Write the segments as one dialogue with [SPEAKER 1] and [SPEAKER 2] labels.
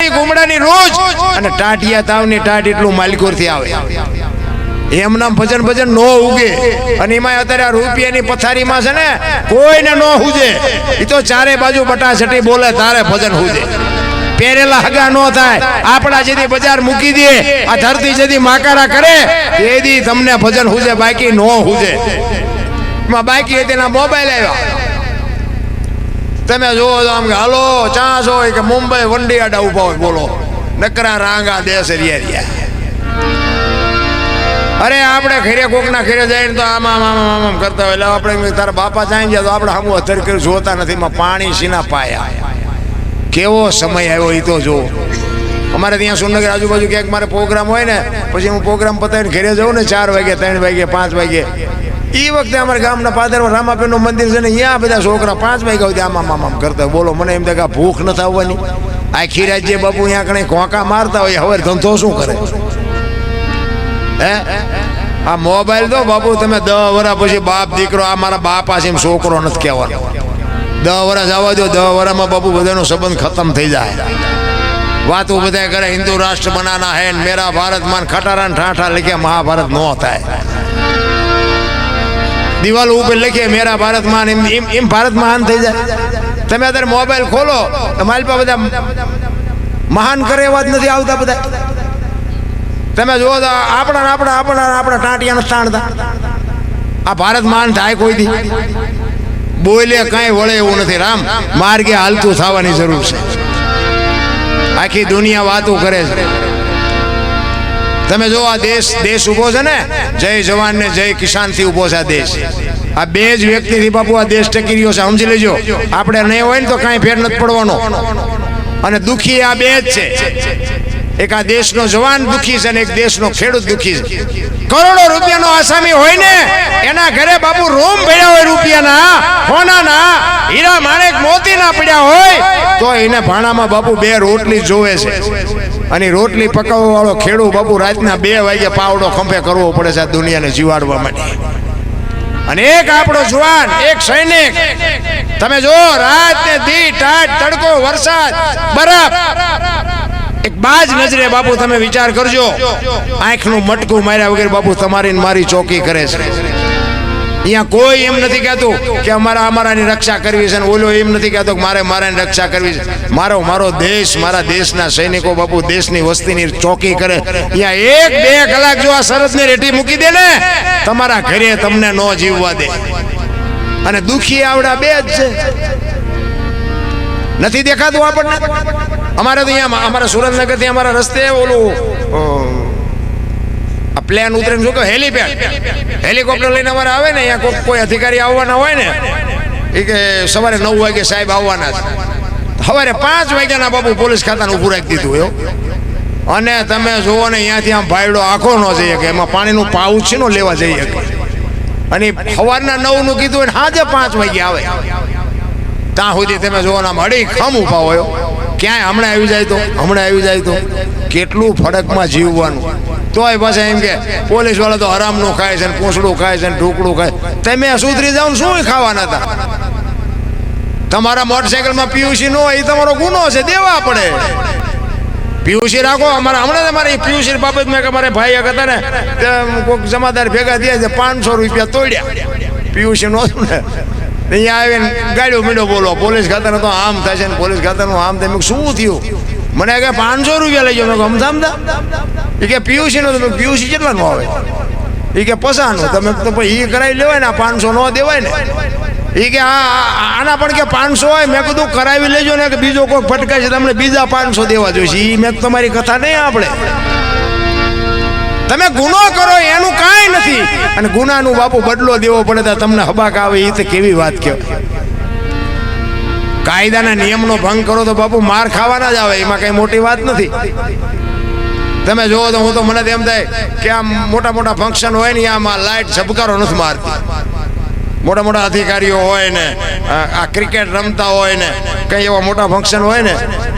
[SPEAKER 1] ગુમડાની ગુમડાની રોજ અને ટાટિયા તાવની ટાટ એટલું માલિકોરથી આવે એમના ભજન ભજન નો ઉગે અને એમાં અત્યારે રૂપિયાની પથારીમાં છે ને કોઈને નો હુજે એ તો ચારે બાજુ બટાછટી બોલે તારે ભજન હુજે પહેરેલા હગા નો થાય આપણા જેથી બજાર મૂકી દે આ ધરતી જેથી માકારા કરે એથી તમને ભજન હુજે બાકી નો હુજે બાકી તેના મોબાઈલ આવ્યા તમે જોવો તો આમ કે હાલો ચાન્સ હોય કે મુંબઈ વંડી આડા ઉભા હોય બોલો નકરા રાંગા દેશ રહ્યા અરે આપણે ઘરે કોકના ઘરે જાય તો આમ કરતા હોય એટલે આપણે તારા બાપા જાય જાય તો આપણે હમું અથર કરી જોતા નથી પાણી સીના પાયા કેવો સમય આવ્યો એ તો જો અમારે ત્યાં સુરનગર આજુબાજુ ક્યાંક મારે પ્રોગ્રામ હોય ને પછી હું પ્રોગ્રામ પતાવીને ઘરે જાઉં ને 4 વાગે 3 વાગે 5 વાગે એ વખતે અમારા ગામના પાદરમાં રામાપીરનું મંદિર છે ને અહીંયા બધા છોકરા 5 વાગ્યા સુધી આમ કરતા બોલો મને એમ થાય કે ભૂખ નથી આવવાની આખી રાત જે બાપુ અહીંયા કણે કોંકા મારતા હોય હવે ધંધો શું કરે હે આ મોબાઈલ તો બાપુ તમે 10 વર્ષ પછી બાપ દીકરો આ મારા બાપ પાસે એમ છોકરો નથી કહેવાનો 10 વર્ષ આવવા દો 10 વર્ષમાં બાપુ બધાનો સંબંધ ખતમ થઈ જાય વાતો બધા કરે હિન્દુ રાષ્ટ્ર બનાના હે મેરા ભારત માન ખટારા ને ઠાઠા લખ્યા મહાભારત નો થાય દિવાલ ઉપર લખીએ મેરા ભારત માન એમ ભારત મહાન થઈ જાય તમે અત્યારે મોબાઈલ ખોલો તમારી પાસે બધા મહાન કરે એવા જ નથી આવતા બધા તમે જુઓ તો આપણા ટાંટિયા નથી તાણતા આ ભારત મહાન થાય કોઈ દી બોલે કઈ વળે એવું નથી રામ માર્ગે હાલતું થવાની જરૂર છે આખી દુનિયા વાતો કરે છે તમે જો આ દેશ ઉભો છે ને જય જવાન ને જય કિસાન થી ઉભો છે આ દેશ આ બે જ વ્યક્તિથી બાપુ આ દેશ ટકી રહ્યો છે સમજી લેજો આપણે નહીં હોય ને તો કાંઈ ફેર નથી પડવાનો અને દુખી આ બે જ છે એક આ દેશનો જવાન દુખી છે અને એક દેશનો ખેડૂત દુખી છે કરોડો રૂપિયાનો આસામી હોય ને એના ઘરે બાપુ રૂમ પડ્યા હોય રૂપિયાના સોનાના હીરા માણેક મોતીના પડ્યા હોય તો એને ભાણામાં બાપુ 2 રોટલી જોવે છે અને રોટલી પકાવવા વાળો ખેડૂત બાપુ રાતના 2 વાગે પાવડો ખંભે કરવો પડે છે આ દુનિયાને જીવાડવા માટે અને એક આપણો જવાન એક સૈનિક તમે જો રાત ને દી ટાટ તડકો વરસાદ બરફ એક બાજ નજરે બાપુ તમે વિચાર કરજો આંખનું મટકું માર્યા વગર બાપુ તમારી મારી ચોકી કરે છે અહીંયા કોઈ એમ નથી કહેતું કે અમારાની રક્ષા કરવી છે ને ઓલો એમ નથી કહેતો કે મારાની રક્ષા કરવી છે મારો દેશ મારા દેશના સૈનિકો બાપુ દેશની વસ્તીની ચોકી કરે અહીંયા 1-2 કલાક જો આ સરહદની રેટી મૂકી દે ને તમારા ઘરે તમને ન જીવવા દે અને દુખી આવડા બે જ છે નથી દેખાતું આપણને અમારે તો અહીંયા અમારા સુરેન્દ્રનગર થી અમારા રસ્તે ઓલું પ્લેન ઉતરે શું કહે હેલીપેડ હેલિકોપ્ટર લઈને અમારે આવે ને અહીંયા કોઈ અધિકારી આવવાના હોય ને એ કે સવારે 9 વાગે સાહેબ આવવાના છે સવારે 5 વાગ્યાના બાપુ પોલીસ ખાતાનું ઊભું રાખી દીધું એવું અને તમે જુઓ ને અહીંયાથી આમ ભાઈડો આખો ન જઈએ કે એમાં પાણીનું પાઉચ છે ને લેવા જઈએ અને સવારના 9 નું કીધું હોય સાંજે 5 વાગે આવે ત્યાં સુધી તમે જુઓ ને આમ અડી ખમ ઊભા હોય ક્યાંય હમણાં આવી જાય તો કેટલું ફડકમાં જીવવાનું તોય પાછા એમ કે પોલીસ વાળા તો હરામનું ખાય છે ને પૂંછડું ખાય છે ને ઢોકળું ખાય તમે સુધરી જાવ ને શું ખાવાના હતા તમારા મોટરસાઇકલમાં પીયુસી ન હોય એ તમારો ગુનો છે દેવા પડે પીયુસી રાખો હમણાં અમારે પીયુસી બાબતમાં કે અમારે ભાઈ હતા ને કોઈક જમાદાર ભેગા થયા છે 500 રૂપિયા તોડ્યા પીયુસી નહોતું ને અહીંયા આવીને ગાડ્યો મીડો બોલો પોલીસ ખાતાનો તો આમ થાય છે ને પોલીસ ખાતાનું આમ થાય શું થયું મને કે 500 રૂપિયા લઈ જાઓ મેં સમજામતા એ કે પીયુસી નો તમે પીયુસી કેટલા નો આવે એ કે પસાનું તમે તો એ કરાવી લેવાય ને 500 નો દેવાય ને એ કે આના પણ કે 500 હોય મેં કીધું કરાવી લેજો ને કે બીજો કોઈ ફટકાય છે તમને બીજા 500 દેવા જોઈશે એ મેં તમારી કથા નહીં આપણે તમે ગુનો કરો એનું કાંઈ નથી અને ગુનાનું બાપુ બદલો દેવો પડે તો તમને હબાક આવે એ તો કેવી વાત કહેવાય કાયદાના નિયમનો ભંગ કરો તો બાપુ માર ખાવાના જ આવે એમાં કઈ મોટી વાત નથી તમે જોવો તો હું તો મને એમ થાય કે આમ મોટા ફંક્શન હોય ને આમાં લાઇટ ઝબકારો નથી મારતી મોટા અધિકારીઓ હોય ને આ ક્રિકેટ રમતા હોય ને કઈ એવા મોટા ફંક્શન હોય ને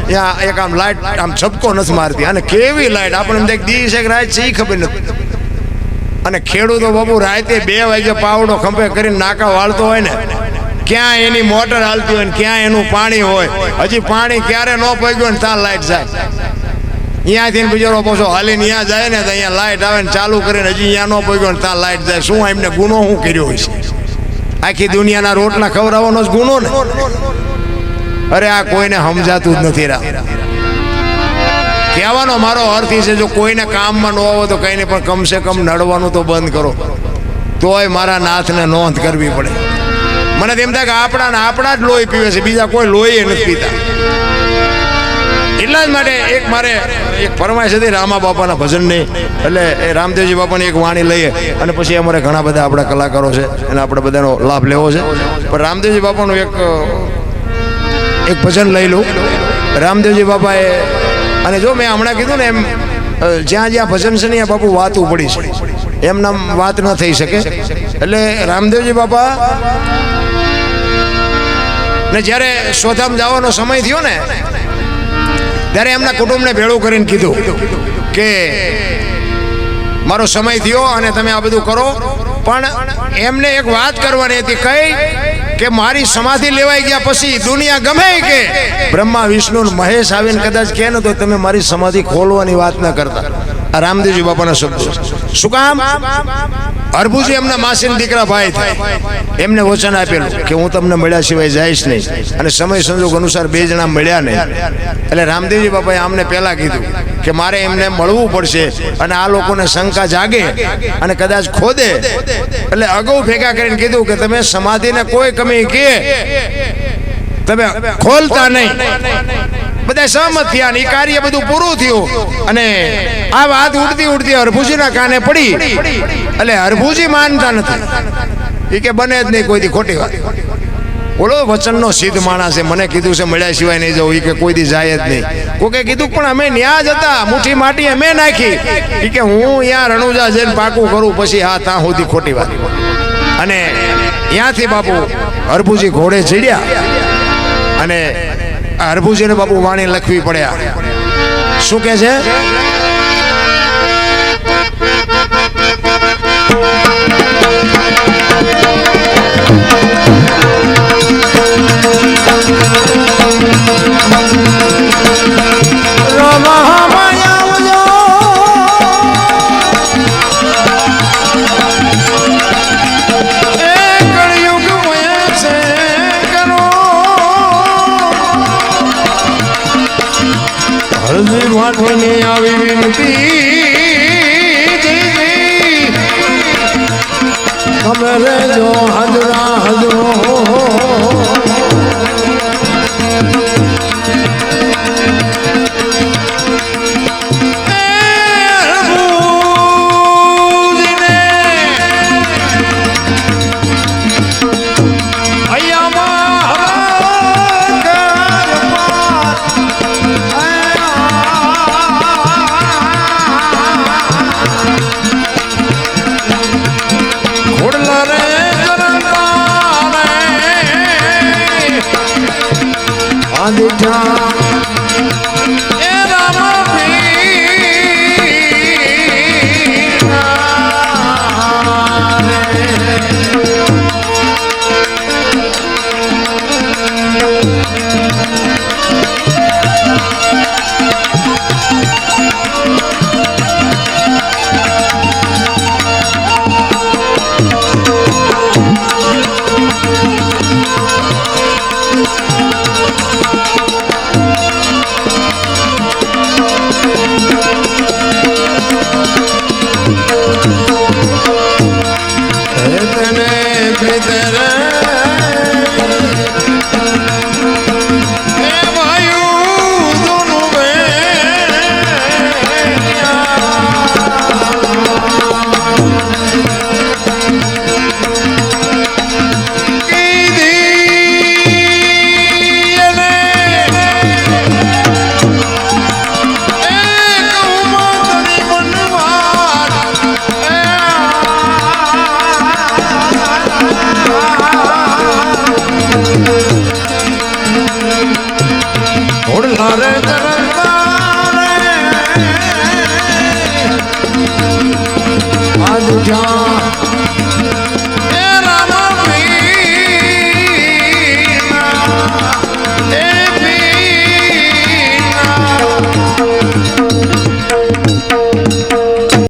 [SPEAKER 1] ત્યાં એક આમ લાઇટ આમ ઝબકો નથી મારતી અને કેવી લાઇટ આપણે એમ દિવસ એક રાત છે એ ખબર નથી અને ખેડૂતો બાપુ રાતે 2 વાગે પાવડો ખંભે કરીને નાકા વાળતો હોય ને ક્યાં એની મોટર હાલતી હોય ને ક્યાં એનું પાણી હોય, હજી પાણી ક્યારે ન પગ્યું ને ત્યાં લાઈટ જાય. અહીંયાથી બિચારો પાછો હાલીને અહીંયા જાય ને તો અહીંયા લાઈટ આવે ને ચાલુ કરીને હજી અહીંયા ન પગ્યો ને ત્યાં લાઈટ જાય. શું એમને ગુનો શું કર્યો હોય છે? આખી દુનિયાના રોટલા ખવડાવવાનો જ ગુનો ને. અરે આ કોઈને સમજાતું જ નથી. કહેવાનો મારો અર્થ એ છે, જો કોઈને કામમાં ન આવો તો કંઈ નહીં, પણ કમસે કમ નડવાનું તો બંધ કરો, તોય મારા નાથને નોંધ કરવી પડે. મને તેમ થાય કે આપણા જ લોહી પીવે છે, બીજા કોઈ લોહી નથી પીતા. એટલા જ માટે મારે એક ફરમાઈશ હતી રામા બાપાના ભજનની. એટલે એ રામદેવજી બાપાની એક વાણી લઈએ અને પછી અમારે ઘણા બધા આપણા કલાકારો છે અને આપણે બધાનો લાભ લેવો છે. પણ રામદેવજી બાપાનું એક ભજન લઈ લઉં. રામદેવજી બાપાએ, અને જો મેં હમણાં કીધું ને એમ, જ્યાં જ્યાં ભજન છે ને ત્યાં બાપુ વાતું પડી છે, એમના વાત ન થઈ શકે. એટલે રામદેવજી બાપા ને જ્યારે સોધામ જવાનો સમય થયો ને ત્યારે એમના કુટુંબને ભેળું કરીને કીધું કે મારો સમય થયો અને તમે આ બધું કરો, પણ એમને એક વાત કરવાની હતી. કઈ કે મારી સમાધિ લેવાઈ ગયા પછી દુનિયા ગમે કે બ્રહ્મા વિષ્ણુ મહેશ આવીને કદાચ કહે ને તો તમે મારી સમાધિ ખોલવાની વાત ન કરતા. આ રામદેવજી બાપાના શબ્દો. શું કામ? હરભુજી એમના માસીના દીકરા ભાઈ થાય, એમને વચન આપેલું કે હું તમને મળ્યા સિવાય જઈશ નહીં, અને સમય સંજોગ અનુસાર બે જણા મળ્યા નહીં. એટલે રામદેવજી બાપાએ આમને પહેલા કીધું કે મારે એમને મળવું પડશે, અને આ લોકોને શંકા જાગે અને કદાચ ખોદે, એટલે અગાઉ ભેગા કરીને કીધું કે તમે સમાધિને કોઈ કમી કે તમે ખોલતા નહીં. બધા સહમત થયા અને એ કાર્ય બધું પૂરું થયું. અને આ વાત ઉડતી હરભુજીના કાને પડી. એટલે હરભુજી માનતા નથી, એ કે બને જ નહીં કોઈથી ખોટી વાત. બોલો, વચનનો સિદ્ધ માણસ છે, મને કીધું છે મળ્યા સિવાય નહીં જવું, એ કે કોઈ દી જાય જ નહીં. કોકે કીધું પણ અમે ન્યા જ હતા, મુઠ્ઠી માટી અમે નાખી, એ કે હું અહીંયા રણુજા જઈને પાકું કરું પછી હા ત્યાં સુધી ખોટી વાત. અને ત્યાંથી બાપુ હરભુજી ઘોડે ચડ્યા અને હરભુજીને બાપુ વાણી લખવી પડ્યા. શું કે છે? આવી વિનતી તમે રેજો હજરા હજરો